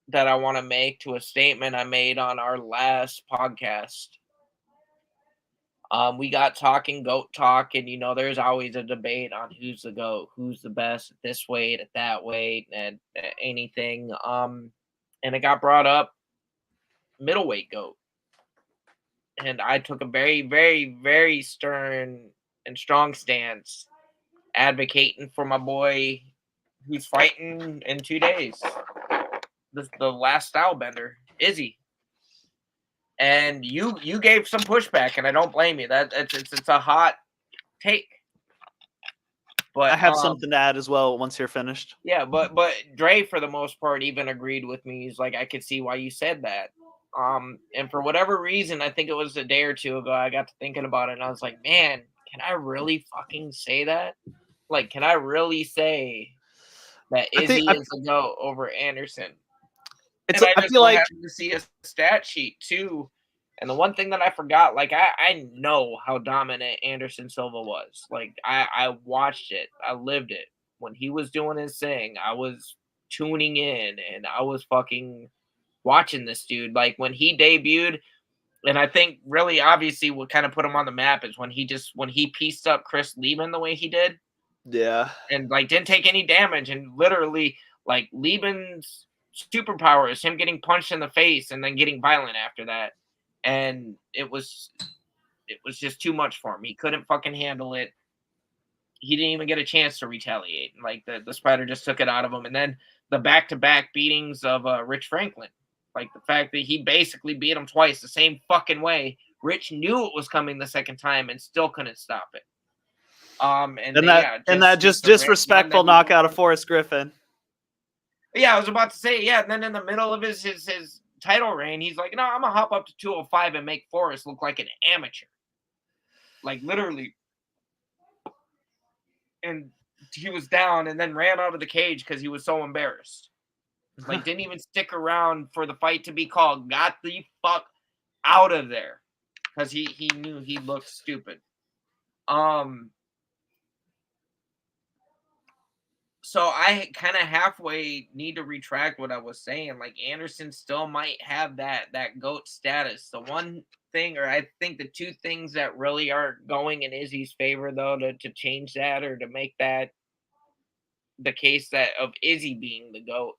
that I want to make to a statement I made on our last podcast. We got talking GOAT talk, and there's always a debate on who's the GOAT, who's the best at this weight, at that weight, and anything. And it got brought up middleweight GOAT. And I took a very, very, very stern and strong stance advocating for my boy who's fighting in 2 days. The last style bender, Izzy. And you gave some pushback, and I don't blame you. It's a hot take. But I have something to add as well once you're finished. Yeah, but Dre for the most part even agreed with me. He's like, I could see why you said that. And for whatever reason, I think it was a day or two ago, I got to thinking about it, and I was like, man, can I really fucking say that? Like, can I really say that Izzy is the GOAT over Anderson? I feel like to see a stat sheet too. And the one thing that I forgot, like I know how dominant Anderson Silva was. Like I watched it, I lived it. When he was doing his thing, I was tuning in and I was fucking watching this dude. Like when he debuted, and I think really obviously what kind of put him on the map is when he pieced up Chris Lieben the way he did. Yeah. And like didn't take any damage, and literally like Lieben's superpower is him getting punched in the face and then getting violent after that. And it was just too much for him. He couldn't fucking handle it. He didn't even get a chance to retaliate. Like the Spider just took it out of him. And then the back-to-back beatings of Rich Franklin. Like the fact that he basically beat him twice the same fucking way. Rich knew it was coming the second time and still couldn't stop it. And that disrespectful knockout of Forrest Griffin. Yeah, I was about to say, yeah. And then in the middle of his title reign, he's like, no, I'm going to hop up to 205 and make Forrest look like an amateur. Like, literally. And he was down and then ran out of the cage because he was so embarrassed. Like, didn't even stick around for the fight to be called. Got the fuck out of there. Because he knew he looked stupid. So I kind of halfway need to retract what I was saying. Like Anderson still might have that GOAT status. The one thing, or I think the two things that really are going in Izzy's favor, though, to change that or to make that the case that of Izzy being the GOAT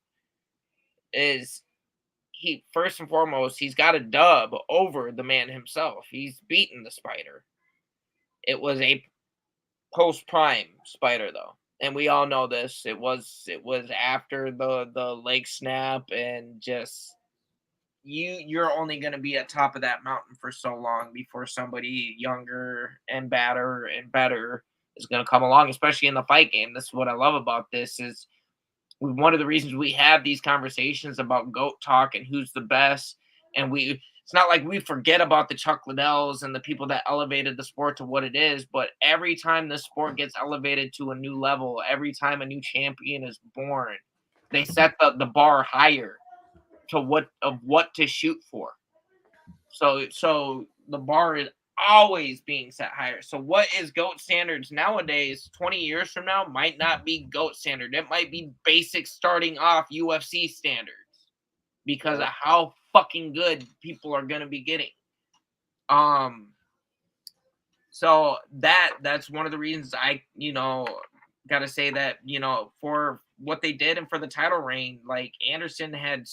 is he first and foremost, he's got a dub over the man himself. He's beaten the Spider. It was a post-prime Spider, though. And we all know this. It was after the leg snap, and just you're only going to be at top of that mountain for so long before somebody younger and better is going to come along, especially in the fight game. This is what I love about this is one of the reasons we have these conversations about GOAT talk and who's the best. And it's not like we forget about the Chuck Liddells and the people that elevated the sport to what it is, but every time the sport gets elevated to a new level, every time a new champion is born, they set the bar higher to what to shoot for. So the bar is always being set higher. So what is GOAT standards nowadays, 20 years from now, might not be GOAT standard. It might be basic starting off UFC standards because of how fucking good people are going to be getting. So that's one of the reasons I, got to say that, for what they did and for the title reign, like Anderson had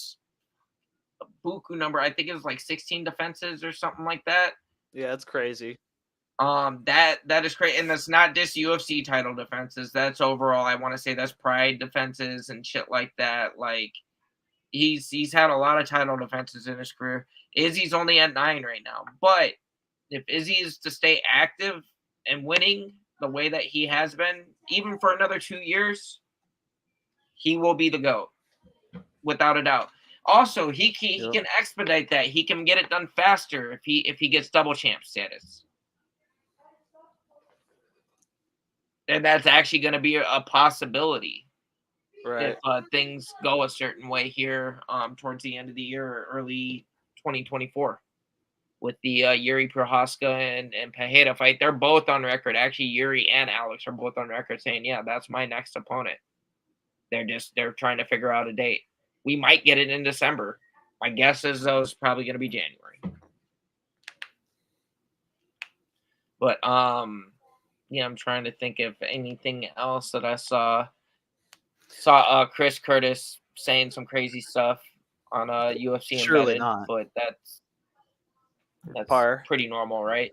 a buku number. I think it was like 16 defenses or something like that. Yeah, it's crazy. That is crazy. And that's not just UFC title defenses. That's overall, I want to say that's pride defenses and shit like that. Like, He's had a lot of title defenses in his career. Izzy's only at 9 right now. But if Izzy is to stay active and winning the way that he has been, even for another 2 years, he will be the GOAT, without a doubt. Also, he can expedite that. He can get it done faster if he gets double champ status. And that's actually going to be a possibility. Right. If things go a certain way here towards the end of the year or early 2024. with the Yuri Prohaska and Pereira fight. They're both on record. Actually, Yuri and Alex are both on record saying, yeah, that's my next opponent. They're trying to figure out a date. We might get it in December. My guess is though it's probably going to be January. But yeah, I'm trying to think of anything else that I saw Chris Curtis saying some crazy stuff on UFC Surely Embedded, not. but that's Par. pretty normal, right?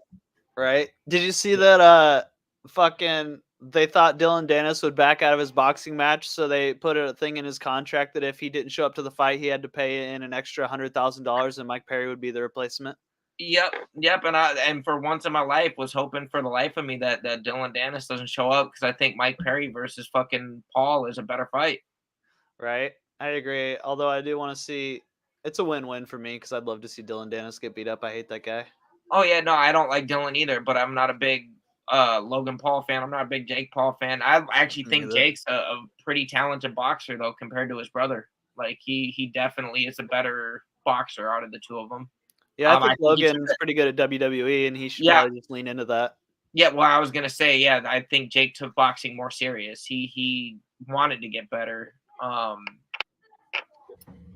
Right? Did you see that fucking they thought Dylan Dennis would back out of his boxing match, so they put a thing in his contract that if he didn't show up to the fight, he had to pay in an extra $100,000 and Mike Perry would be the replacement? Yep. And for once in my life was hoping for the life of me that Dylan Dennis doesn't show up because I think Mike Perry versus fucking Paul is a better fight. Right? I agree. Although I do want to see it's a win-win for me because I'd love to see Dylan Dennis get beat up. I hate that guy. Oh yeah, no, I don't like Dylan either, but I'm not a big Logan Paul fan. I'm not a big Jake Paul fan. I actually Me think neither. Jake's a pretty talented boxer though compared to his brother. Like he definitely is a better boxer out of the two of them. Yeah, I I think think he's Logan's pretty good at WWE, and he should Yeah. probably just lean into that. Yeah, well, I was gonna say, yeah, I think Jake took boxing more serious. He wanted to get better.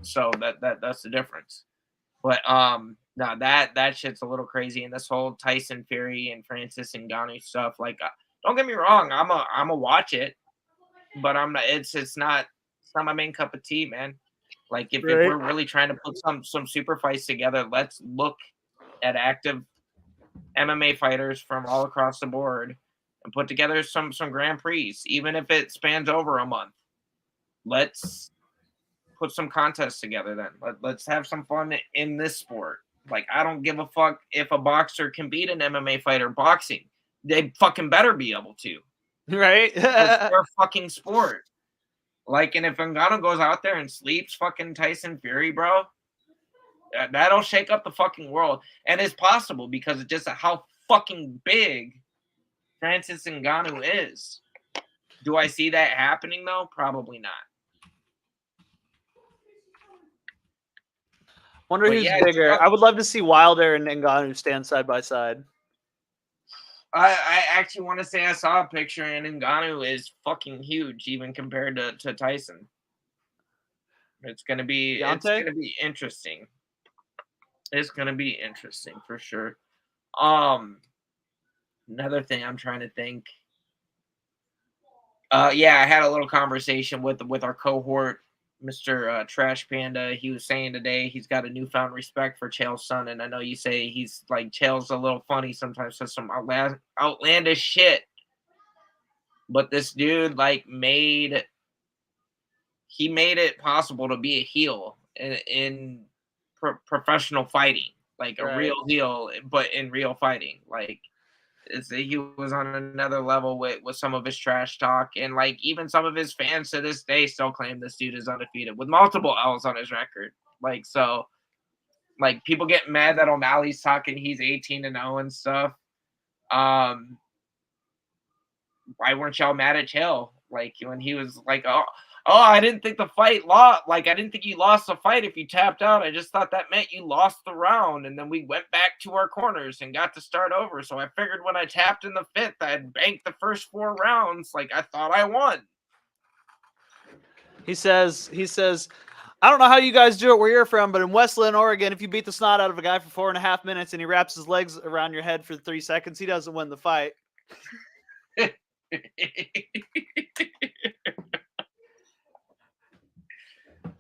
So that's the difference. But no, that shit's a little crazy. And this whole Tyson Fury and Francis Ngannou stuff, like, don't get me wrong, I'm a watch it, but I'm not. It's not my main cup of tea, man. Like if we're really trying to put some super fights together, let's look at active MMA fighters from all across the board and put together some Grand Prix, even if it spans over a month. Let's put some contests together then. Let's have some fun in this sport. Like, I don't give a fuck if a boxer can beat an MMA fighter boxing. They fucking better be able to. Right? It's their fucking sport. Like, and if Ngannou goes out there and sleeps fucking Tyson Fury, bro, that'll shake up the fucking world. And it's possible because of just how fucking big Francis Ngannou is. Do I see that happening, though? Probably not. Wonder But who's yeah, bigger. I would love to see Wilder and Ngannou stand side by side. I actually want to say I saw a picture and Ngannou is fucking huge, even compared to Tyson. It's gonna be interesting. It's gonna be interesting for sure. Another thing I'm trying to think. Yeah, I had a little conversation with our cohort, Mr. Trash Panda. He was saying today he's got a newfound respect for Chael's son, and I know you say he's like Chael's a little funny sometimes, says some outlandish shit. But this dude like made it possible to be a heel in professional fighting, like a real heel, but in real fighting. Like he was on another level with some of his trash talk, and like even some of his fans to this day still claim this dude is undefeated with multiple L's on his record. Like, so like people get mad that O'Malley's talking he's 18-0 and stuff. Why weren't y'all mad at Chael? Like when he was like, oh, I didn't think the fight lost. Like, I didn't think you lost the fight if you tapped out. I just thought that meant you lost the round. And then we went back to our corners and got to start over. So I figured when I tapped in the fifth, I'd banked the first 4 rounds. Like, I thought I won. He says, I don't know how you guys do it where you're from, but in Westland, Oregon, if you beat the snot out of a guy for 4.5 minutes and he wraps his legs around your head for 3 seconds, he doesn't win the fight.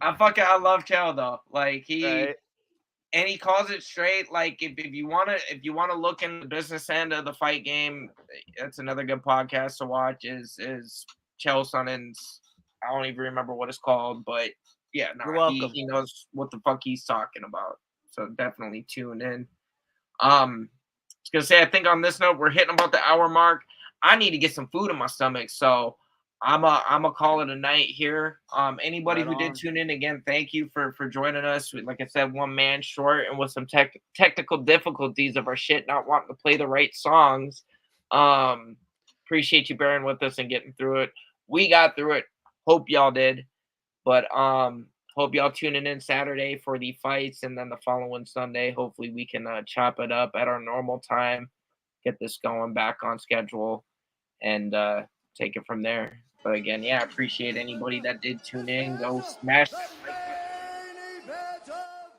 I love Chael though. Like Right. and he calls it straight. Like if you wanna look in the business end of the fight game, that's another good podcast to watch. Is Chael Sonnen's, I don't even remember what it's called, but yeah, You're welcome. he knows what the fuck he's talking about. So definitely tune in. I was gonna say, I think on this note, we're hitting about the hour mark. I need to get some food in my stomach, so I'm a call it a night here. Anybody who did tune in, again, thank you for joining us. Like I said, one man short and with some technical difficulties of our shit not wanting to play the right songs. Appreciate you bearing with us and getting through it. We got through it. Hope y'all did. But hope y'all tuning in Saturday for the fights, and then the following Sunday, hopefully we can chop it up at our normal time, get this going back on schedule, and take it from there. But again, yeah, I appreciate anybody that did tune in. Go smash. The main event of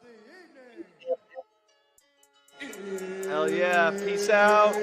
the evening. Hell yeah. Peace out.